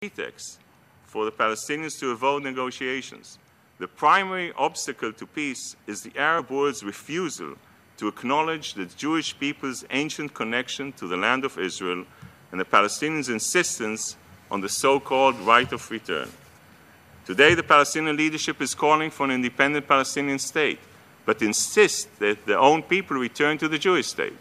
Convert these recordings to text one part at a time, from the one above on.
pretext for the Palestinians to avoid negotiations. The primary obstacle to peace is the Arab world's refusal to acknowledge the Jewish people's ancient connection to the land of Israel and the Palestinians' insistence on the so-called right of return. Today, the Palestinian leadership is calling for an independent Palestinian state, but insists that their own people return to the Jewish state.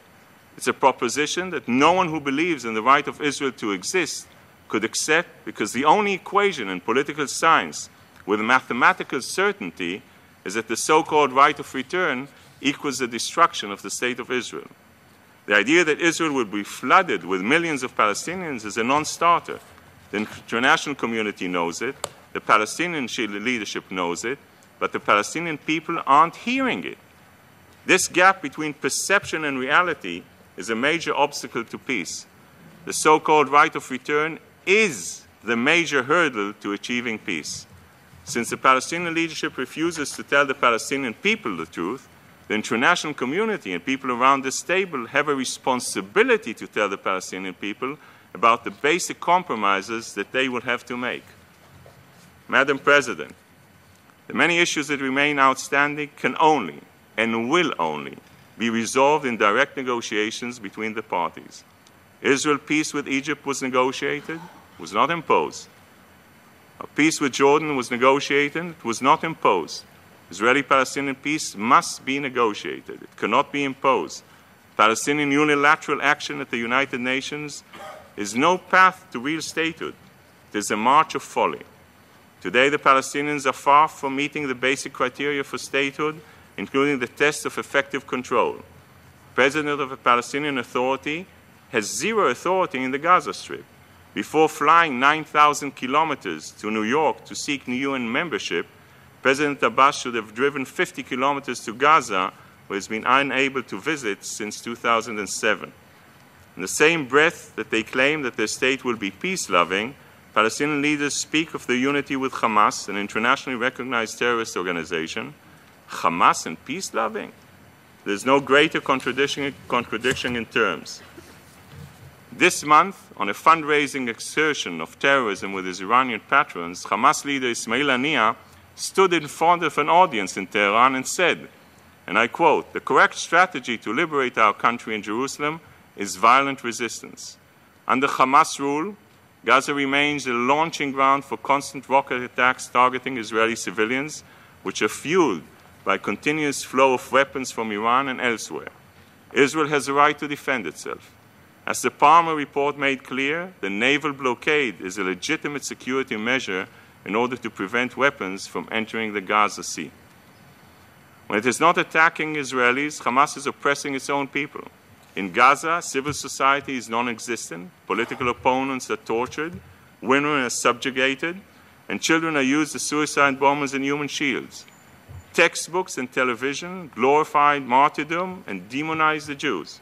It's a proposition that no one who believes in the right of Israel to exist could accept, because the only equation in political science with mathematical certainty is that the so-called right of return equals the destruction of the state of Israel. The idea that Israel will be flooded with millions of Palestinians is a non-starter. The international community knows it, the Palestinian leadership knows it, but the Palestinian people aren't hearing it. This gap between perception and reality is a major obstacle to peace. The so-called right of return is the major hurdle to achieving peace. Since the Palestinian leadership refuses to tell the Palestinian people the truth, the international community and people around this table have a responsibility to tell the Palestinian people about the basic compromises that they will have to make. Madam President, the many issues that remain outstanding can only and will only be resolved in direct negotiations between the parties. Israel peace with Egypt was negotiated, was not imposed. A peace with Jordan was negotiated, it was not imposed. Israeli-Palestinian peace must be negotiated. It cannot be imposed. Palestinian unilateral action at the United Nations is no path to real statehood. It is a march of folly. Today, the Palestinians are far from meeting the basic criteria for statehood, including the test of effective control. The president of a Palestinian Authority has zero authority in the Gaza Strip. Before flying 9,000 kilometers to New York to seek UN membership, President Abbas should have driven 50 kilometers to Gaza, where he has been unable to visit since 2007. In the same breath that they claim that their state will be peace-loving, Palestinian leaders speak of their unity with Hamas, an internationally recognized terrorist organization. Hamas and peace-loving? There's no greater contradiction in terms. This month, on a fundraising exertion of terrorism with his Iranian patrons, Hamas leader Ismail Haniyeh stood in front of an audience in Tehran and said, and I quote, "The correct strategy to liberate our country in Jerusalem is violent resistance. Under Hamas rule, Gaza remains a launching ground for constant rocket attacks targeting Israeli civilians, which are fueled by continuous flow of weapons from Iran and elsewhere. Israel has a right to defend itself. As the Palmer report made clear, the naval blockade is a legitimate security measure in order to prevent weapons from entering the Gaza Sea. When it is not attacking Israelis, Hamas is oppressing its own people. In Gaza, civil society is non-existent, political opponents are tortured, women are subjugated, and children are used as suicide bombers and human shields. Textbooks and television glorified martyrdom and demonized the Jews.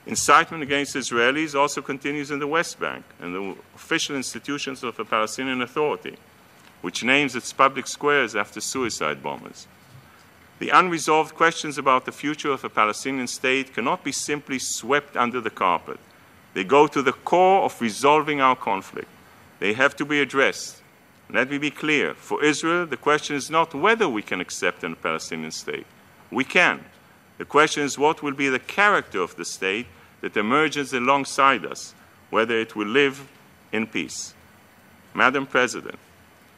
Incitement against Israelis also continues in the West Bank and the official institutions of the Palestinian Authority, which names its public squares after suicide bombers. The unresolved questions about the future of a Palestinian state cannot be simply swept under the carpet. They go to the core of resolving our conflict. They have to be addressed. Let me be clear. For Israel, the question is not whether we can accept a Palestinian state. We can. The question is what will be the character of the state that emerges alongside us, whether it will live in peace. Madam President,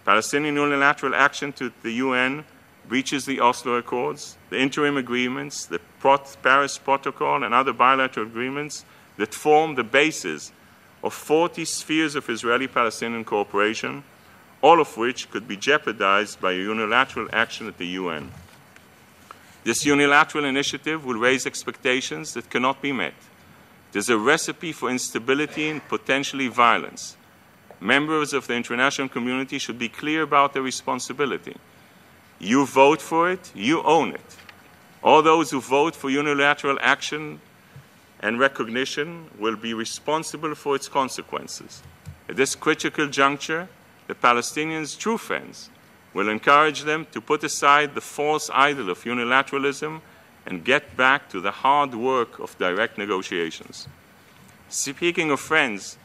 Palestinian unilateral action to the UN breaches the Oslo Accords, the interim agreements, the Paris Protocol, and other bilateral agreements that form the basis of 40 spheres of Israeli-Palestinian cooperation, all of which could be jeopardized by a unilateral action at the UN. This unilateral initiative will raise expectations that cannot be met. It is a recipe for instability and potentially violence. Members of the international community should be clear about their responsibility. You vote for it, you own it. All those who vote for unilateral action and recognition will be responsible for its consequences. At this critical juncture, the Palestinians' true friends will encourage them to put aside the false idol of unilateralism and get back to the hard work of direct negotiations. Speaking of friends,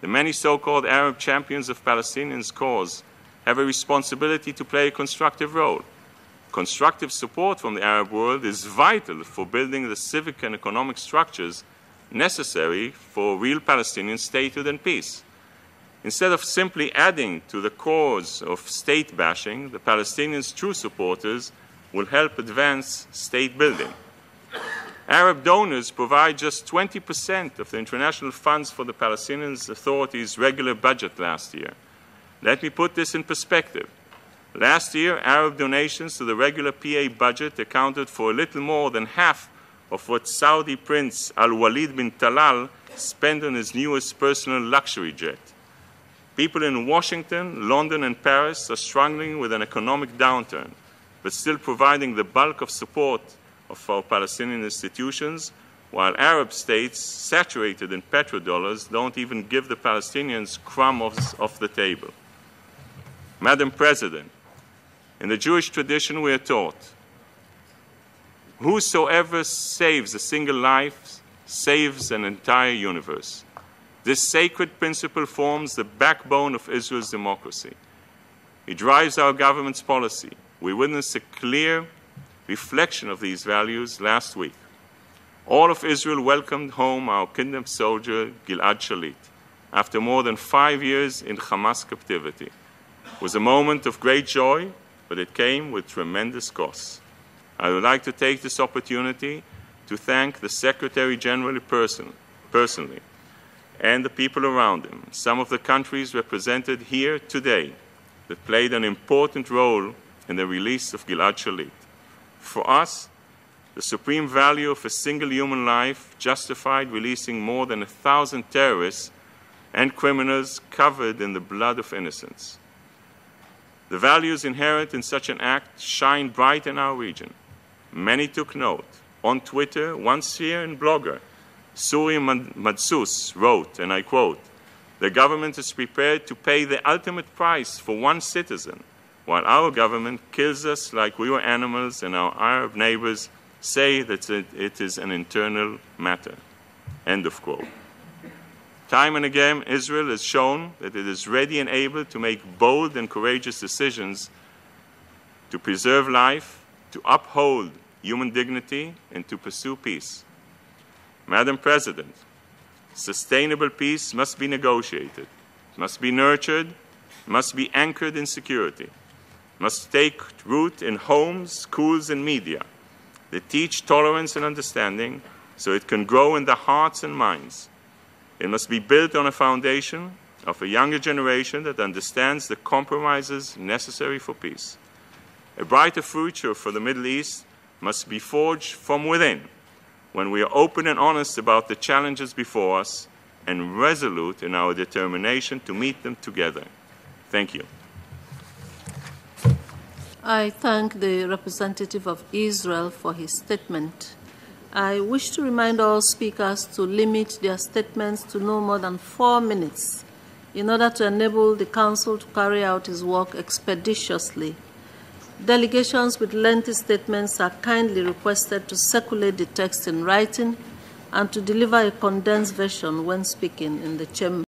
The many so-called Arab champions of Palestinians' cause have a responsibility to play a constructive role. Constructive support from the Arab world is vital for building the civic and economic structures necessary for real Palestinian statehood and peace. Instead of simply adding to the cause of state bashing, the Palestinians' true supporters will help advance state building. Arab donors provide just 20% of the international funds for the Palestinian Authority's regular budget last year. Let me put this in perspective. Last year, Arab donations to the regular PA budget accounted for a little more than half of what Saudi Prince Al-Walid bin Talal spent on his newest personal luxury jet. People in Washington, London, and Paris are struggling with an economic downturn, but still providing the bulk of support of our Palestinian institutions, while Arab states, saturated in petrodollars, don't even give the Palestinians crumbs off the table. Madam President, in the Jewish tradition we are taught, whosoever saves a single life saves an entire universe. This sacred principle forms the backbone of Israel's democracy. It drives our government's policy. We witnessed a clear reflection of these values last week. All of Israel welcomed home our kidnapped soldier Gilad Shalit after more than 5 years in Hamas captivity. It was a moment of great joy, but it came with tremendous costs. I would like to take this opportunity to thank the Secretary General personally and the people around him, some of the countries represented here today that played an important role in the release of Gilad Shalit. For us, the supreme value of a single human life justified releasing more than 1,000 terrorists and criminals covered in the blood of innocents. The values inherent in such an act shine bright in our region. Many took note. On Twitter, one Syrian blogger, Suri Madsus, wrote, and I quote, "The government is prepared to pay the ultimate price for one citizen, while our government kills us like we were animals and our Arab neighbors say that it is an internal matter." End of quote. Time and again, Israel has shown that it is ready and able to make bold and courageous decisions to preserve life, to uphold human dignity, and to pursue peace. Madam President, sustainable peace must be negotiated, must be nurtured, must be anchored in security, must take root in homes, schools, and media that teach tolerance and understanding so it can grow in the hearts and minds. It must be built on a foundation of a younger generation that understands the compromises necessary for peace. A brighter future for the Middle East must be forged from within when we are open and honest about the challenges before us and resolute in our determination to meet them together. Thank you. I thank the representative of Israel for his statement. I wish to remind all speakers to limit their statements to no more than 4 minutes in order to enable the Council to carry out its work expeditiously. Delegations with lengthy statements are kindly requested to circulate the text in writing and to deliver a condensed version when speaking in the chamber.